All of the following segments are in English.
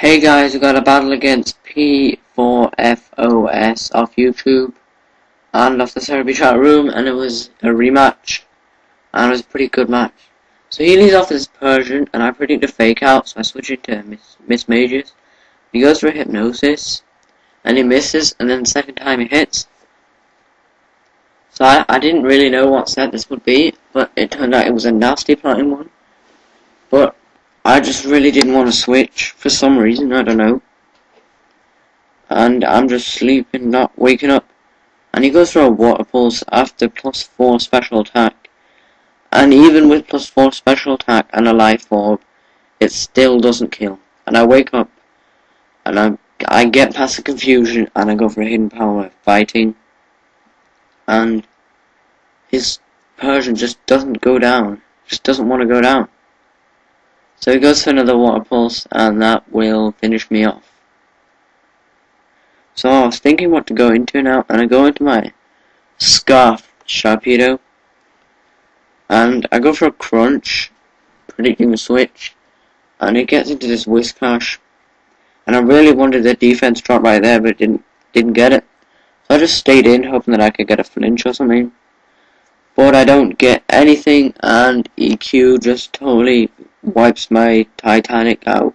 Hey guys, we got a battle against P4F0S off YouTube and off the Serbia chat room, and it was a rematch, and it was a pretty good match. So he leads off this Persian, and I predict a fake out, so I switch it to Miss Mages. He goes for a hypnosis, and he misses, and then the second time he hits. So I didn't really know what set this would be, but it turned out it was a nasty plotting one. But I just really didn't want to switch for some reason, I don't know. And I'm just sleeping, not waking up. And he goes for a water pulse after +4 special attack. And even with +4 special attack and a life orb, it still doesn't kill. And I wake up, and I get past the confusion, and I go for a hidden power fighting. And his Persian just doesn't go down. Just doesn't want to go down. So he goes for another water pulse, and that will finish me off. So I was thinking what to go into now, and I go into my Scarf Sharpedo, and I go for a crunch, predicting the switch, and it gets into this Whiskash, and I really wanted the defense drop right there, but it didn't get it. So I just stayed in, hoping that I could get a flinch or something, but I don't get anything, and EQ just totally wipes my Titanic out.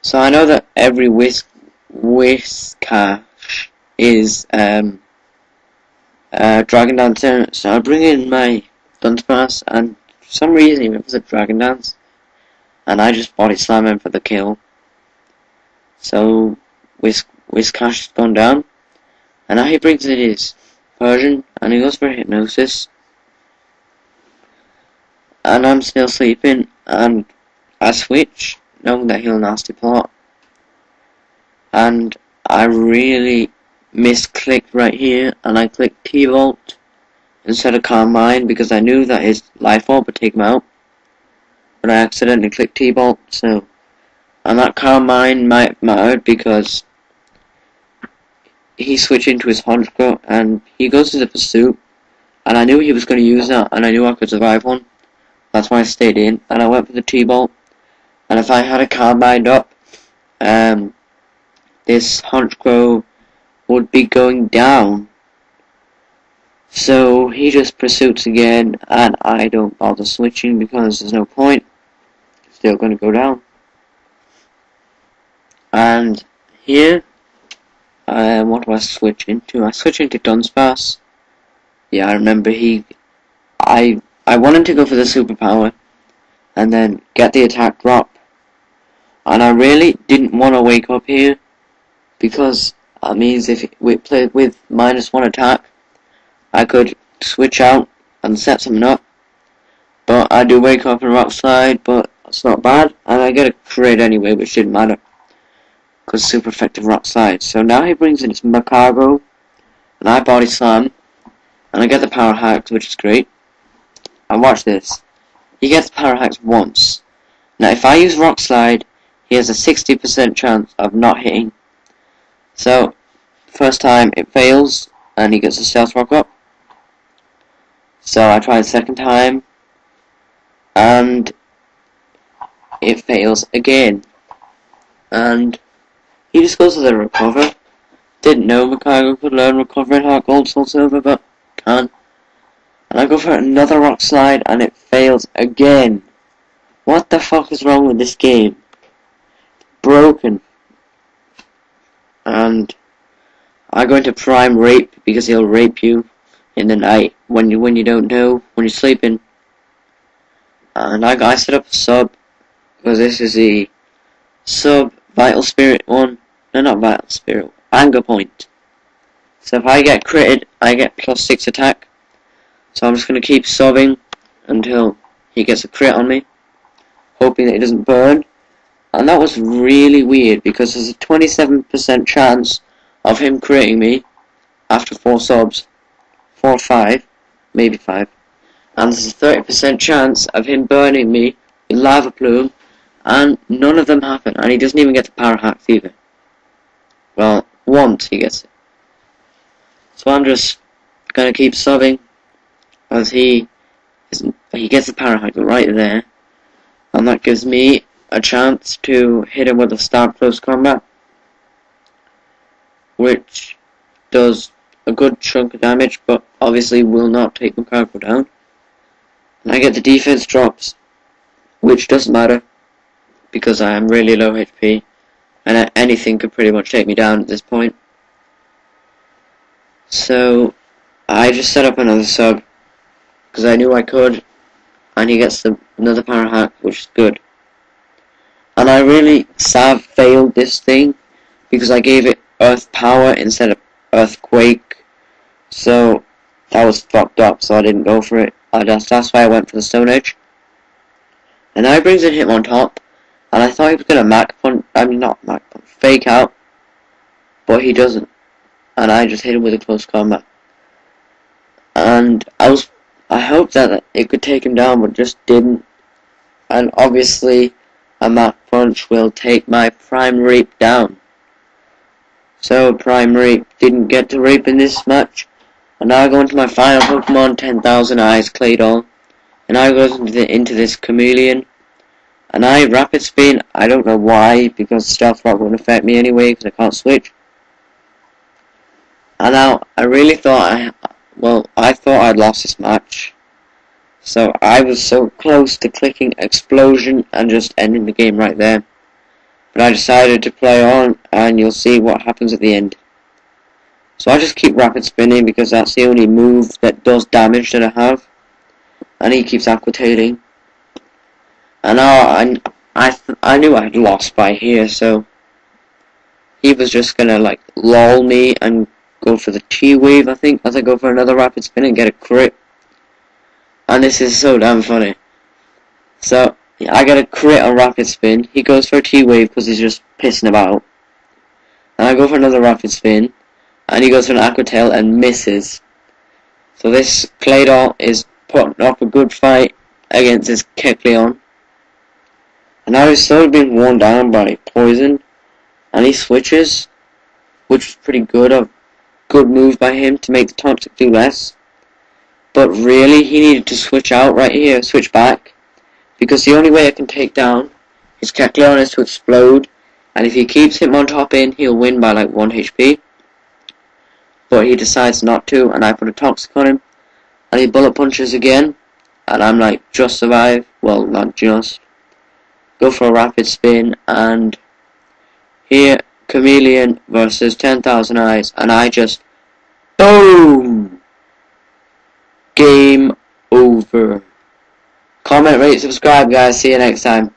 So I know that every Whiskash is Dragon Dancer, so I bring in my Dunsparce, and for some reason it was a Dragon Dance, and I just body slam him for the kill. So Whiskash has gone down, and now he brings in his Persian, and he goes for a hypnosis. And I'm still sleeping, and I switch, knowing that he'll nasty plot. And I really misclicked right here, and I clicked T-Bolt instead of Calm Mind, because I knew that his life orb would take him out. But I accidentally clicked T-Bolt, so... And that Calm Mind might have mattered, because he switched into his Honchkrow, and he goes to the Pursuit, and I knew he was going to use that, and I knew I could survive one. That's why I stayed in, and I went for the T-Bolt. And if I had a Calm Mind up, this Honchkrow would be going down. So he just pursuits again, and I don't bother switching because there's no point. Still going to go down. And here, what do I switch into? I switch into Dunsparce. Yeah, I remember I wanted to go for the superpower and then get the attack drop, and I really didn't want to wake up here, because that means if we played with -1 attack, I could switch out and set something up. But I do wake up in Rock Slide, but it's not bad, and I get a crit anyway, which didn't matter, because super effective Rock Slide. So now he brings in his Macargo, and I body slam, and I get the power hacks, which is great. And watch this. He gets power hacks once. Now if I use Rock Slide, he has a 60% chance of not hitting. So, first time it fails, and he gets a Stealth Rock up. So I try the second time, and it fails again. And he just goes to the Recover. Didn't know Macargo could learn Recover in Heart Gold, Soul Silver, but can. And I go for another Rock Slide, and it fails again. What the fuck is wrong with this game? It's broken. And I go into Prime Rape, because he'll rape you in the night when you don't know, when you're sleeping. And I set up a sub, because this is the sub Vital Spirit one. No, not Vital Spirit. Anger Point. So if I get critted, I get +6 attack. So I'm just going to keep subbing until he gets a crit on me, hoping that he doesn't burn. And that was really weird, because there's a 27% chance of him critting me after 4 subs. 4 or 5, maybe 5. And there's a 30% chance of him burning me with Lava Plume, and none of them happen. And he doesn't even get the power hacks either. Well, once he gets it. So I'm just going to keep subbing, because he gets the power hack right there, and that gives me a chance to hit him with a stab close combat, which does a good chunk of damage, but obviously will not take Lukaku down. And I get the defense drops, which doesn't matter, because I am really low HP, and anything could pretty much take me down at this point. So I just set up another sub, because I knew I could, and he gets another power hack, which is good. And I really failed this thing, because I gave it Earth Power instead of Earthquake, so that was fucked up, so I didn't go for it. That's why I went for the Stone Edge. And now he brings in him on top, and I thought he was gonna fake out, but he doesn't. And I just hit him with a close combat. And I hoped that it could take him down, but just didn't. And obviously, a Mach Punch will take my Prime Reap down. So Prime Reap didn't get to Reap in this match. And now I go into my final Pokemon, 10,000 Eyes Claydol. And I go into this Chameleon. And I Rapid Spin. I don't know why, because Stealth Rock won't affect me anyway, because I can't switch. And now, I really thought I thought I'd lost this match. So I was so close to clicking Explosion and just ending the game right there. But I decided to play on, and you'll see what happens at the end. So I just keep Rapid Spinning, because that's the only move that does damage that I have. And he keeps Aquatating. And now I knew I had lost by here, so he was just gonna like lull me and go for the T-Wave, I think, as I go for another Rapid Spin and get a crit. And this is so damn funny. So I get a crit on Rapid Spin. He goes for a T-Wave because he's just pissing about. And I go for another Rapid Spin, and he goes for an Aqua Tail and misses. So this Claydol is putting up a good fight against this Kecleon. And now he's sort of being worn down by Poison, and he switches, which is pretty good. A good move by him to make the Toxic do less. But really, he needed to switch out right here, switch back, because the only way I can take down his Kecleon is to explode, and if he keeps him on top in, he'll win by like 1 HP. But he decides not to, and I put a Toxic on him, and he Bullet Punches again, and I'm like, just survive. Well, not just. Go for a Rapid Spin, and here, Chameleon versus 10,000 Eyes, and I just, boom! Game over. Comment, rate, subscribe, guys. See you next time.